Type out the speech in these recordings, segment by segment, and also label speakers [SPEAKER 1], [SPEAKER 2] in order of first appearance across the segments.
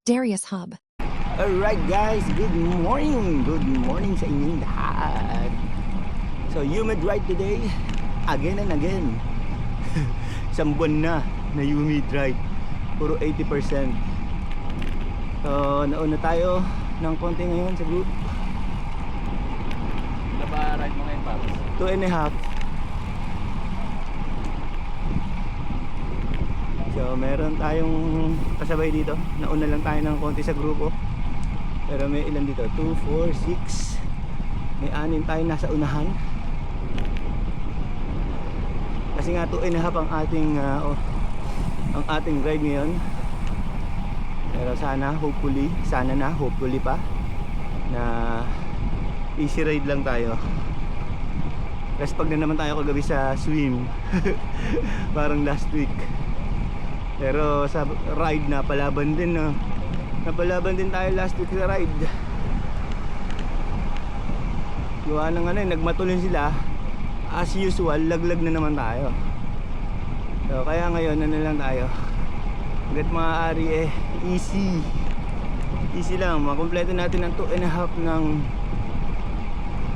[SPEAKER 1] Darius Hub.
[SPEAKER 2] Alright guys, good morning! Good morning sa inyong lahat. So humid ride today, again and again. Isang buwan na humid ride, puro 80%. So nauna tayo ng konti ngayon sa group.
[SPEAKER 3] Naba-ride mo ngayon, Paps?
[SPEAKER 2] 2.5. So meron tayong kasabay dito. Nauna lang tayo ng konti sa grupo. Pero may ilan dito? 2, 4, 6. May 6 tayo nasa unahan. Kasi nga 2.5 ang ating ride ngayon. Pero sana, hopefully pa na easy ride lang tayo. Kasi pag na naman tayo kagabi sa swim. Parang last week. Pero sa ride napalaban din, no? Napalaban din tayo last week sa ride. Gawa ng nagmatulin sila. As usual, laglag na naman tayo. So kaya ngayon lang tayo. Hanggat maaari easy lang. Makompleto natin ang 2.5 ng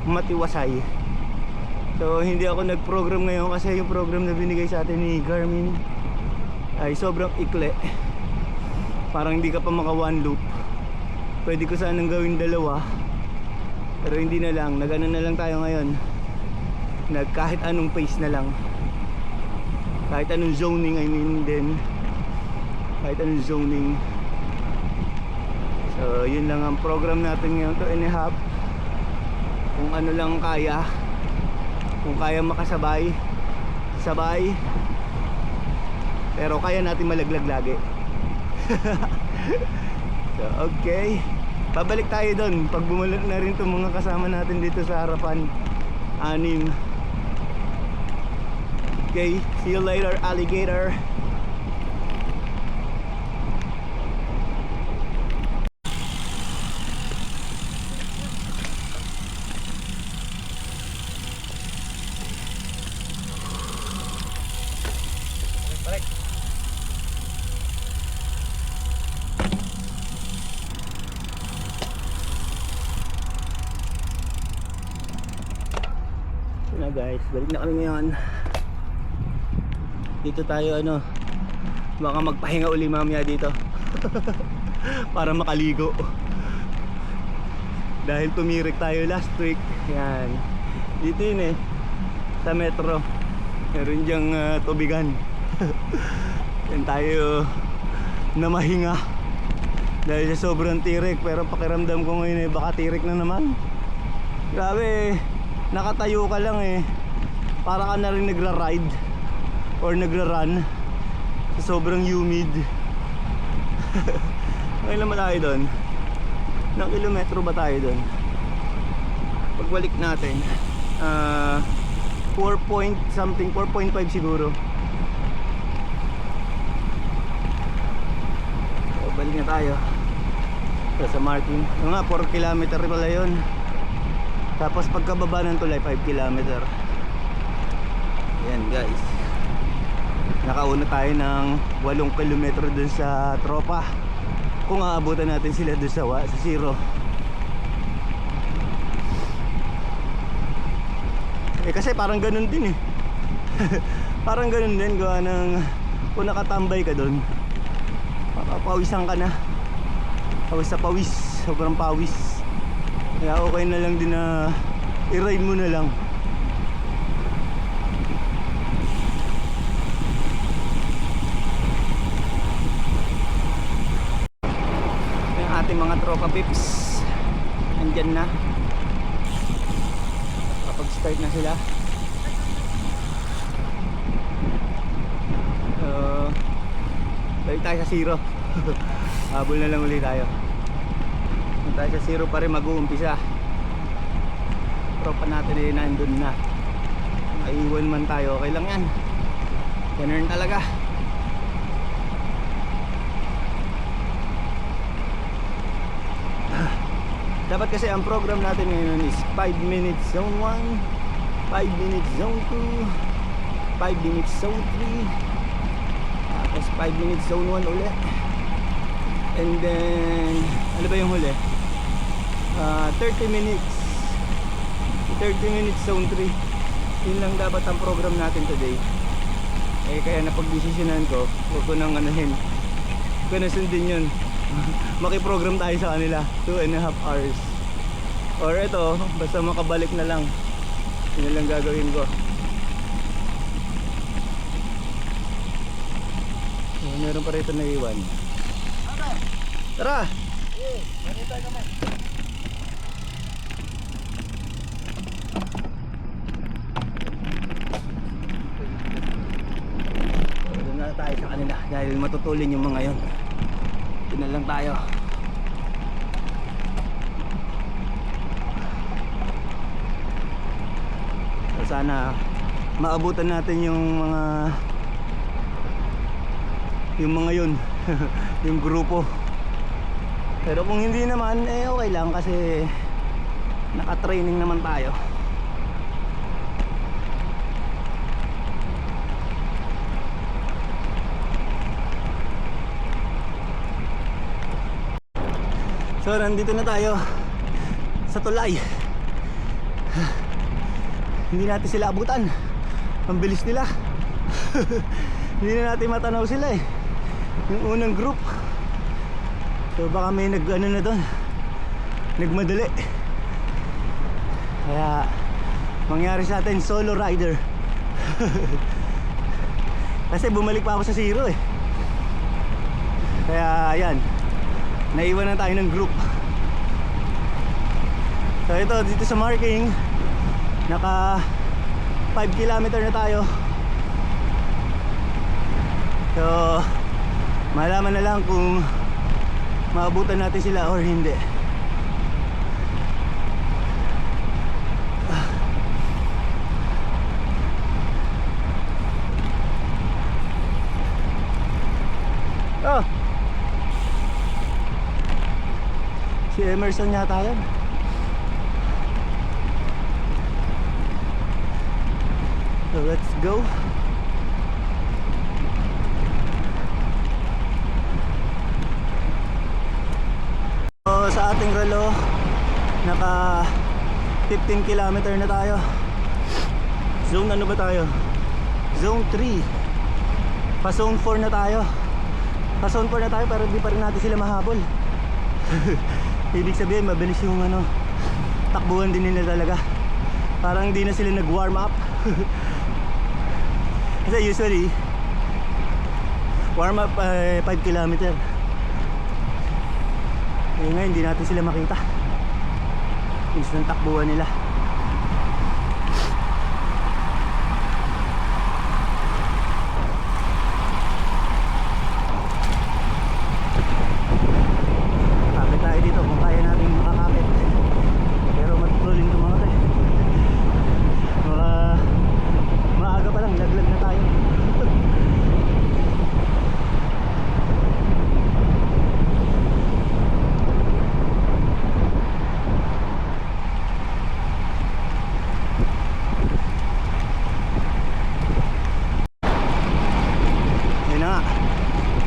[SPEAKER 2] matiwasay. So hindi ako nag-program ngayon kasi yung program na binigay sa atin ni Garmin ay sobrang ikli. Parang hindi ka pa maka one loop. Pwede ko sanang gawin 2, pero hindi na lang. Nag-ano na lang tayo ngayon. Kahit anong pace na lang. Kahit anong zoning, kahit anong zoning. So yun lang ang program natin ngayon, 2.5. Kung ano lang kaya. Kung kaya makasabay, sabay. Pero kaya natin malaglag lagi. So okay, pabalik tayo doon pag bumalik na rin itong mga kasama natin dito sa harapan. 6. Okay, see you later, alligator. Na guys, balik na kami ngayon. Dito tayo baka magpahinga uli mamaya dito. Para makaligo. Dahil tumirik tayo last week. Yan. Dito yun sa metro. Meron diyang tubigan. Yan tayo na mahinga. Dahil sa sobrang tirik. Pero pakiramdam ko ngayon baka tirik na naman. Grabe. Nakatayo ka lang para ka na rin nagra-ride or nagra-run sa sobrang humid. Ilan ba tayo doon? Ilang kilometro ba tayo doon? Pagbalik natin 4 point something, 4.5 siguro. So, balik na tayo sa Martin. Nga 4 kilometer pala yun. Tapos pagkababa ng tulay 5 km. Yan guys. Nakauna tayo ng 8 km dun sa tropa. Kung aabutan natin sila dun sa zero. Kasi parang ganun din Parang ganun din gawa ng kung nakatambay ka dun, papawisan ka na. Pawis sa pawis. Sobrang pawis. Kaya okay na lang din na i-ride mo na lang. Yung ating mga tropa pips andyan na. Kapag start na sila. Balik tayo sa zero. Habol na lang ulit tayo. Tayo sa zero pa rin mag-uumpisa. Tropa natin nandun na. Maiwan man tayo, okay lang yan. Ganun talaga. Dapat kasi ang program natin ngayon is 5 minutes zone 1, 5 minutes zone 2, 5 minutes zone 3, tapos 5 minutes zone 1 ulit. And then, ano ba yung huli? 30 minutes. 30 minutes zone 3. Yun lang dapat ang program natin today. Eh kaya napagdesisyonan ko, huwag ko nang anuhin. Huwag ko na sundin yun. Makiprogram tayo sa kanila 2.5 hours. Or ito, basta makabalik na lang. Yun lang gagawin ko. So, meron pa rito na iwan. Tara! Manitay kami. Doon na tayo sa kanila dahil matutulin yung mga yon. Doon na lang tayo. So, sana maabutan natin yung mga yun. Yung grupo. Pero kung hindi naman, eh okay lang kasi naka-training naman tayo. So nandito na tayo sa tulay. Hindi natin sila abutan. Ang bilis nila. Hindi na natin matanaw sila eh. Yung unang group. So baka may nag-ano na doon, nagmadali. Kaya mangyari sa atin solo rider. Kasi bumalik pa ako sa zero eh. Kaya ayan, naiwan na tayo ng group. So ito dito sa marking, naka 5 kilometer na tayo. So malaman na lang kung maabutan natin sila or hindi. Oh, si Emerson yata yan. So let's go. Sa ating relo, naka 15 kilometer na tayo. Zone ano ba tayo? Zone 3. Pa zone 4 na tayo. Pa zone 4 na tayo pero di pa rin natin sila mahabol. Ibig sabihin mabilis yung takbuhan din nila talaga. Parang hindi na sila nag warm up. Kasi usually warm up 5 kilometer. Eh ngayon hindi natin sila makita. Instant takbuhan nila. Kapit tayo dito kung kaya natin makakapit. Pero matutulin ito mga tayo. Maaga pa lang, laglag na tayo.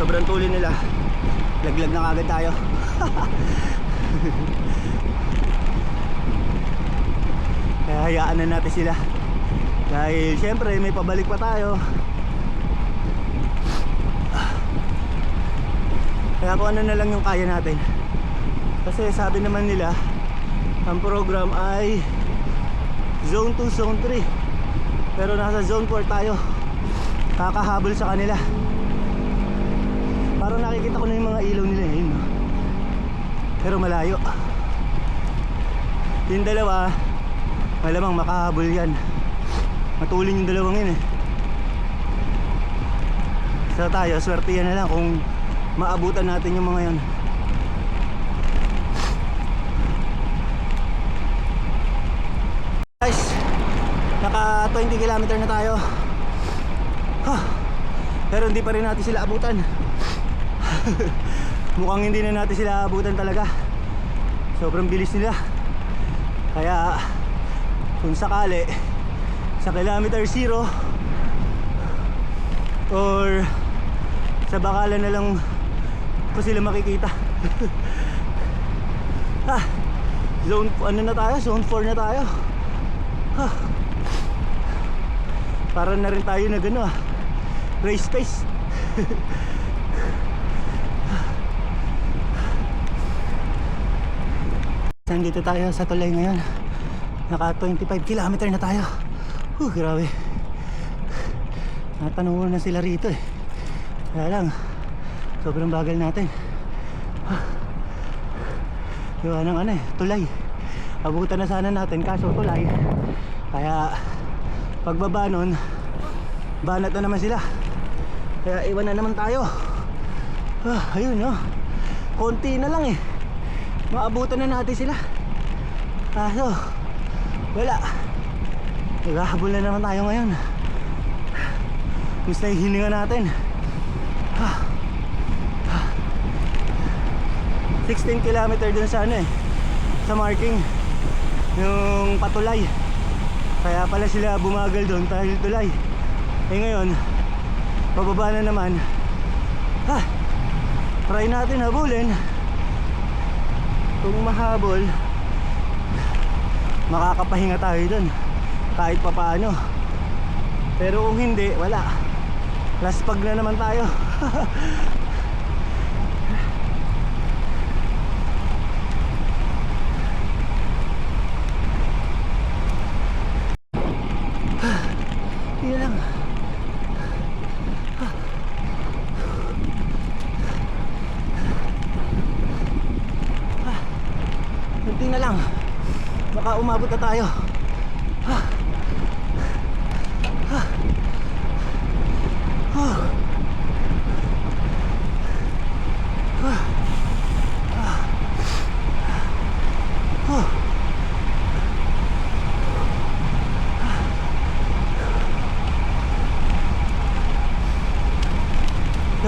[SPEAKER 2] Sobrang tuloy nila. Laglag na kagad tayo. Kaya hayaan na natin sila. Dahil syempre may pabalik pa tayo. Kaya kung ano na lang yung kaya natin. Kasi sabi naman nila, ang program ay Zone 2, Zone 3. Pero nasa Zone 4 tayo. Kakahabol sa kanila. Parang nakikita ko na yung mga ilaw nila yun, no? Pero malayo. Yung dalawa, malamang makahabol yan. Matulin yung dalawang yun eh. So tayo, swerte yan na lang kung maabutan natin yung mga yun. Guys, naka 20 kilometer na tayo. Pero hindi pa rin natin sila abutan. Mukhang hindi na natin sila abutan talaga. Sobrang bilis nila. Kaya kung sakali sa kilometer 0 or sa bakalan na lang ko sila makikita. Zone, ano na tayo? Zone 4 na tayo. Para na rin tayo na gano race pace. Nandito tayo sa tulay ngayon. Naka 25 km na tayo. Grabe. Natanong na sila rito eh. Kaya lang sobrang bagal natin. Gawa ng ano eh, tulay. Abutan na sana natin kaso tulay. Kaya pagbaba nun, banat na naman sila. Kaya iwan na naman tayo. Ayun no, konti na lang eh, maabutan na natin sila. Kaso wala, naghahabol na naman tayo ngayon. Gusto na yung hininga natin. 16 km dun sa ano eh, sa marking yung patulay. Kaya pala sila bumagal doon dahil tulay. Eh ngayon pababa na naman. Try natin habulin. Kung mahabol, makakapahinga tayo doon kahit pa paano. Pero kung hindi, wala. Last pag na naman tayo. Yun lang. Kunti na lang, baka umabot na tayo.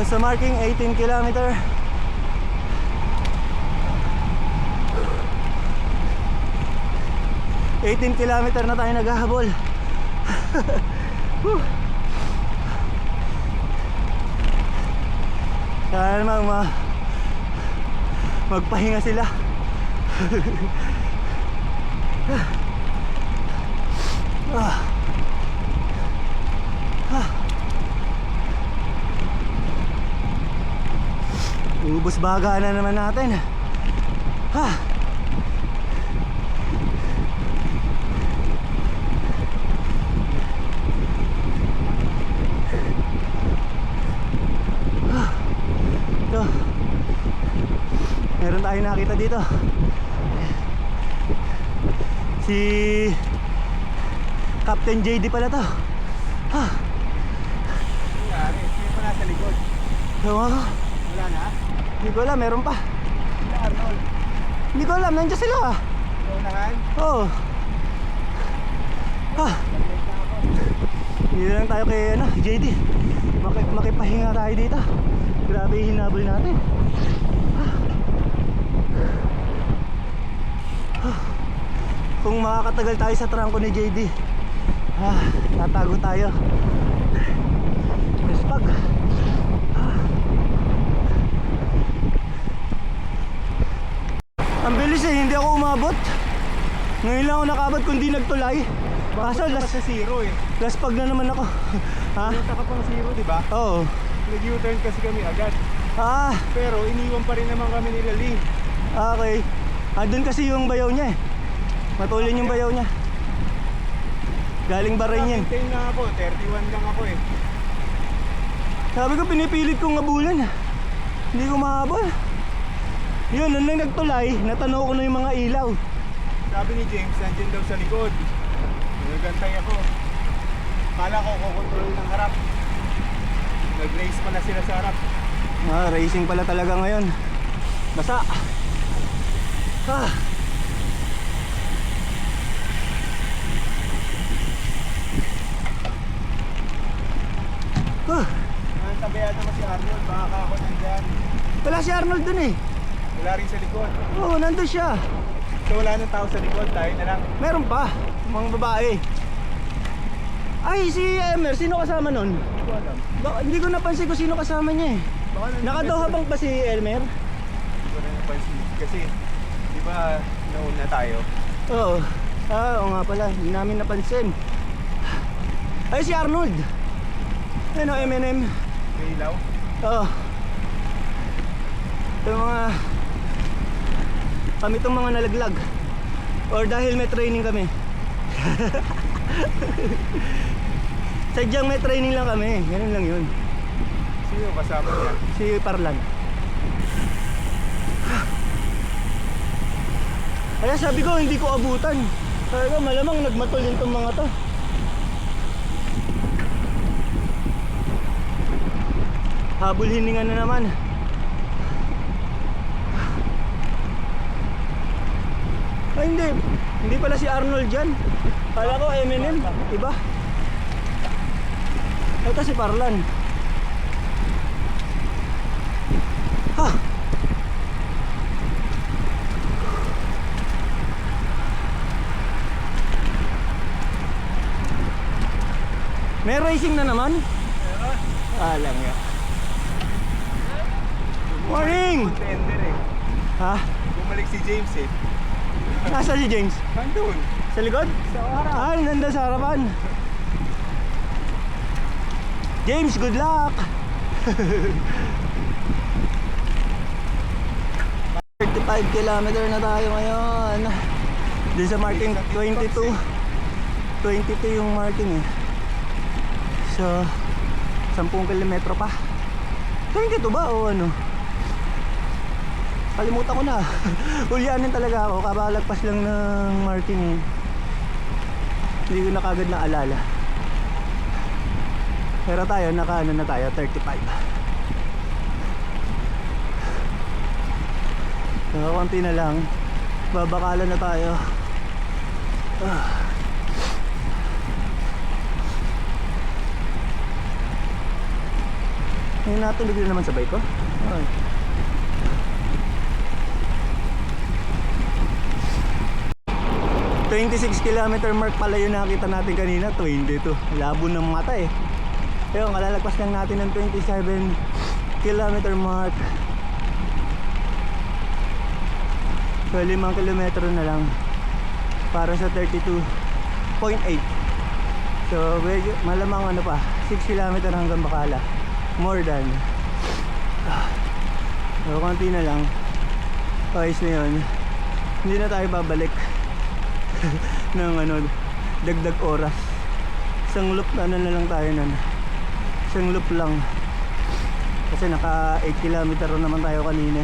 [SPEAKER 2] Sa marking 18 km. 18 km na tayo naghahabol. Kaya naman magpahinga sila. Ubus baga na naman natin. Ito, meron tayong nakita dito. Si Captain JD pala to.
[SPEAKER 1] Sino pa nasa likod?
[SPEAKER 2] Ewan ko.
[SPEAKER 1] Wala na?
[SPEAKER 2] Hindi ko alam, meron pa.
[SPEAKER 1] Sila Arnold.
[SPEAKER 2] Hindi ko alam, nandiyan sila.
[SPEAKER 1] Unahan?
[SPEAKER 2] Oo.
[SPEAKER 1] Nag-break na ako.
[SPEAKER 2] Hindi lang tayo kay ano, JD. Makipahinga tayo dito. Grabe yung hinabol natin. Kung makakatagal tayo sa trangko ni JD, tatago tayo. Respag. Ang bilis eh, hindi ako umabot. Ngayon lang ako nakabot kundi nagtulay. Kaso
[SPEAKER 1] Sa zero eh.
[SPEAKER 2] last pag na naman ako.
[SPEAKER 1] Punta ka pang zero, di ba?
[SPEAKER 2] Oo.
[SPEAKER 1] Nag-U-turn kasi kami agad. Pero iniwan pa rin naman kami nila Lee.
[SPEAKER 2] Okay. Doon kasi yung bayaw niya eh. Matulin yung bayaw niya. Galing Bahrain yan.
[SPEAKER 1] Maintain lang ako, 31 lang ako eh.
[SPEAKER 2] Sabi ko pinipilit kong ngabulan. Hindi ko mahabol. Yun, nung nagtulay, natanaw ko na yung mga ilaw.
[SPEAKER 1] Sabi ni James, nandiyan daw sa likod. Nagantay ako. Kala ko kukontrol ng harap. Nag-race pala sila sa harap.
[SPEAKER 2] Racing pala talaga ngayon. Basa.
[SPEAKER 1] Tabayaan naman si Arnold, baka ako nandyan.
[SPEAKER 2] Wala si Arnold dun eh.
[SPEAKER 1] Wala rin sa likod.
[SPEAKER 2] Oo, nandun siya.
[SPEAKER 1] So wala nang tao sa likod, tayo na lang.
[SPEAKER 2] Meron pa, mga babae. Ay, si Emer, sino kasama nun?
[SPEAKER 1] Hindi ko alam.
[SPEAKER 2] Hindi ko napansin kung sino kasama niya eh.
[SPEAKER 1] Baka
[SPEAKER 2] Nakadoha bang pa si Elmer?
[SPEAKER 1] Hindi ko rin napansin. Kasi, di ba, nauna tayo?
[SPEAKER 2] Oo. Oo nga pala, hindi namin napansin. Ay, si Arnold. Ano, M&M.
[SPEAKER 1] May ilaw?
[SPEAKER 2] Oo. Yung mga... Kami itong mga nalaglag. Or dahil may training kami. Sadyang may training lang kami. Ganun lang yun.
[SPEAKER 1] Sino kasama niya?
[SPEAKER 2] Si Parlan. Kaya sabi ko hindi ko abutan. Sabi ko malamang nagmatol din tong mga to. Habol hininga na naman. Ay hindi. Hindi pala si Arnold dyan. Kala ko M&M. Iba. Ito si Parlan. Ha! May racing na naman?
[SPEAKER 1] Meron.
[SPEAKER 2] Alam nga. Morning!
[SPEAKER 1] Contender eh.
[SPEAKER 2] Ha?
[SPEAKER 1] Bumalik si James eh.
[SPEAKER 2] Nasa si James?
[SPEAKER 1] Nandun.
[SPEAKER 2] Sa likod?
[SPEAKER 1] Sa harap.
[SPEAKER 2] Ah, nanda sa harapan. James, good luck! 35 kilometer na tayo ngayon. Doon sa marking 22. 22 yung marking eh. So, 10 kilometro pa. 22 ba o ano? Kalimutan ko na. Ulyanin talaga ako. Kabalagpas lang ng marking eh. Hindi ko na kagad naalala. Pero tayo, naka ano na tayo, 35. So, konti na lang. Babakalan na tayo. May natulog na naman sa bike ko. Ay. $26 kilometer mark pala yung nakita natin kanina. 22. Labo ng mata eh. Ayun, kalalagpas lang natin ng 27 kilometer mark. So 5 kilometro na lang para sa 32.8. So medyo malamang ano pa, 6 kilometer hanggang Bacala. More than. So konti na lang. Ayos na yun. Hindi na tayo babalik ng ano, dagdag oras. Isang loop ano na lang tayo nun. Isang loop lang. Kasi naka 8 kilometer naman tayo kanina.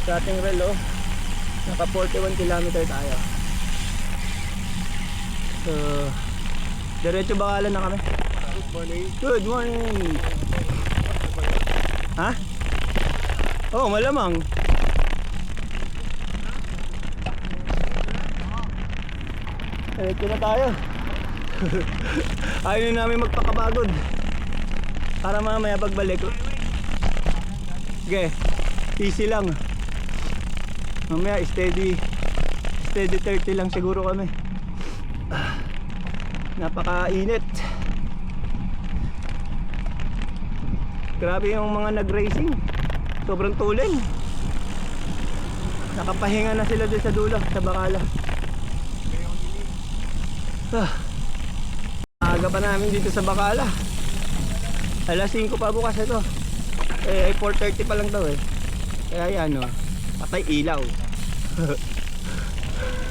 [SPEAKER 2] Sa ating relo, naka 41 kilometer tayo. So, diretso Bacala na kami.
[SPEAKER 1] Good morning.
[SPEAKER 2] Good morning. Ha? Oh, malamang. Diretso na tayo. Ayaw na namin magpakapagod. Para mamaya pagbalik. Okay, easy lang. Mamaya steady 30 lang siguro kami. Napakainit. Grabe yung mga nag-racing. Sobrang tuling. Nakapahinga na sila doon sa dulo, sa Bacala. Aga pa namin dito sa Bacala. Alas 5 pa bukas ito. Eh 4:30 pa lang daw eh. Kaya yan, patay ilaw.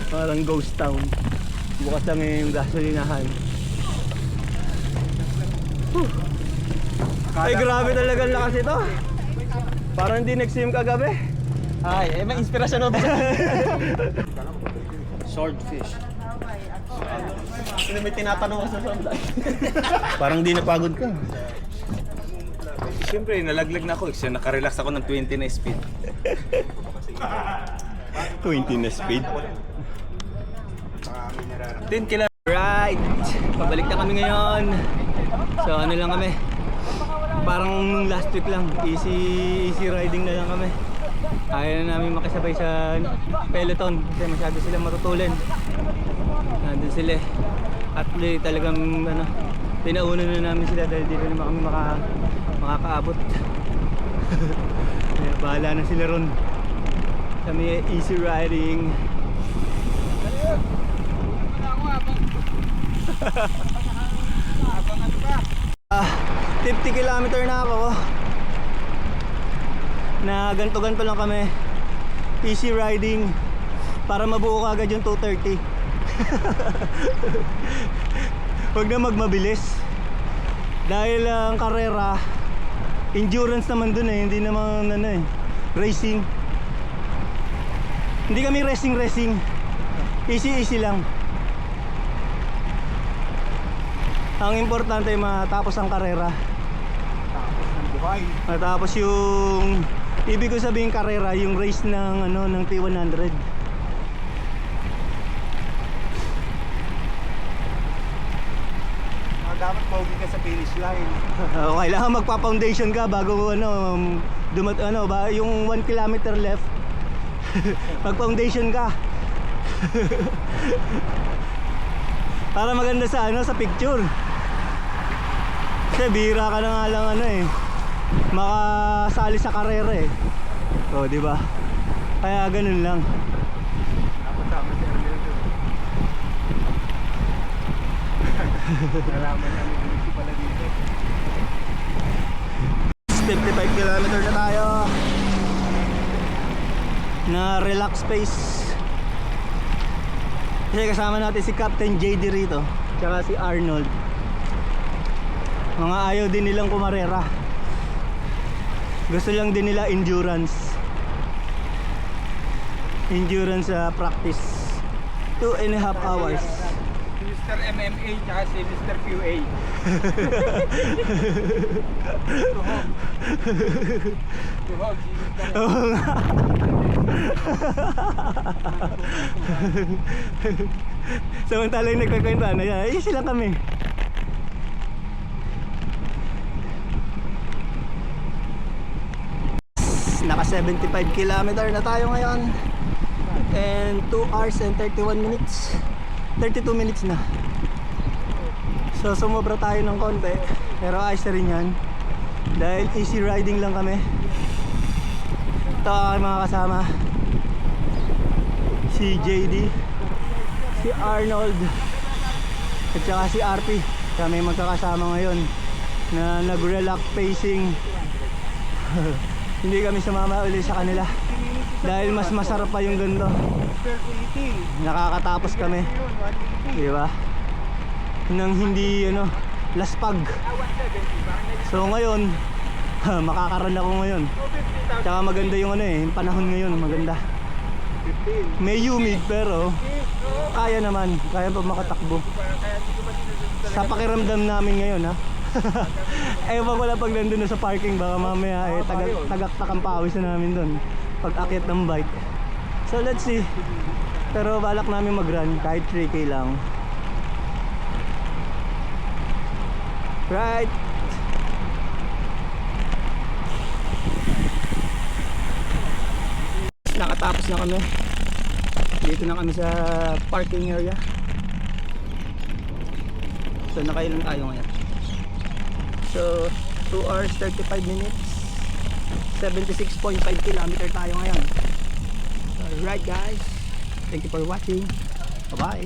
[SPEAKER 2] Parang ghost town. Bukas lang yung gasolinahan. Ay grabe talaga ang lakas ito. Parang hindi nag-swim kagabi.
[SPEAKER 3] Ay, may inspirasyon ako. Swordfish. Sino may tinatanong ko sa sonda?
[SPEAKER 2] Parang di napagod ka.
[SPEAKER 3] Siyempre, nalaglag na ako. Kasi nakarelax ako ng 20 na speed.
[SPEAKER 2] 20 na speed.
[SPEAKER 3] 10 km.
[SPEAKER 2] Right, pabalik na kami ngayon. So ano lang kami, Parang nung last week lang, easy riding na lang kami. Ayaw na namin makisabay sa peloton kasi masyado silang matutulin. Nandun sila eh. At talagang ano, pinauna na namin sila dahil di na naman kami makakaabot. Kaya bahala na sila ron. Kami easy riding. 50 kilometer na ako. Na ganto-ganto lang kami. Easy riding para mabuo kagad yung 230. Huwag na magmabilis. Dahil ang karera, endurance naman dun eh, hindi naman ano eh, racing. Hindi kami racing. Easy lang. Ang importante ay matapos ang karera.
[SPEAKER 1] Tapos ng buhay.
[SPEAKER 2] Matapos yung ibig ko sabihin karera, yung race ng ano ng T100.
[SPEAKER 1] Dapat pogi ka sa finish line.
[SPEAKER 2] Kailangan magpa-foundation ka bago ano yung 1 kilometer left. Mag-foundation ka. Para maganda sa ano sa picture. Kasi bihira ka na nga lang ano eh, makasali sa karera eh. O di ba? Kaya ganun lang.
[SPEAKER 1] Napasama si Ermel doon. Nalaman namin kung pala dito.
[SPEAKER 2] 55 kilometer na tayo. Na relax pace. Kasi kasama natin si Captain JD rito, tsaka si Arnold. Mga ayaw din nilang kumarera. Gusto lang din nila endurance. Endurance practice. 2.5 hours.
[SPEAKER 1] Si Mr. MMA tsaka si Mr. QA. Tuhog. Si Mr.
[SPEAKER 2] Oo nga. Samantalang nagkakwenta na yan, eh sila kami. Naka 75 kilometer na tayo ngayon. And 2 hours and 31 minutes. 32 minutes na. So sumobra tayo ng konti. Pero ayos na rin yan. Dahil easy riding lang kami. Ito ang aking mga kasama. Si JD, si Arnold, at saka si RP. Kami magkakasama ngayon na nag-relax pacing. Hindi kami sumama ulit sa kanila dahil mas masarap pa yung ganito. Nakakatapos kami, di ba? Nang hindi ano, laspag. So ngayon, makakaran ako ngayon. Tsaka maganda yung ano eh, yung panahon ngayon, maganda. May humid pero kaya naman, kaya pa makatakbo. Sa pakiramdam namin ngayon ha. Ewan ko lang pag nandun na sa parking, baka mamaya eh, tagaktak ang pawis na namin dun pag akyat ng bike. So let's see. Pero balak namin mag-run kahit 3K lang. Right. Nakatapos na kami. Dito na kami sa parking area. So nakailan tayo ngayon? So 2 hours 35 minutes, 76.5 kilometer tayo ngayon. So, alright guys, thank you for watching. Bye bye.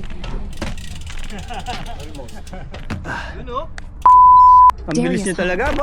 [SPEAKER 2] Ang bilis niya talaga.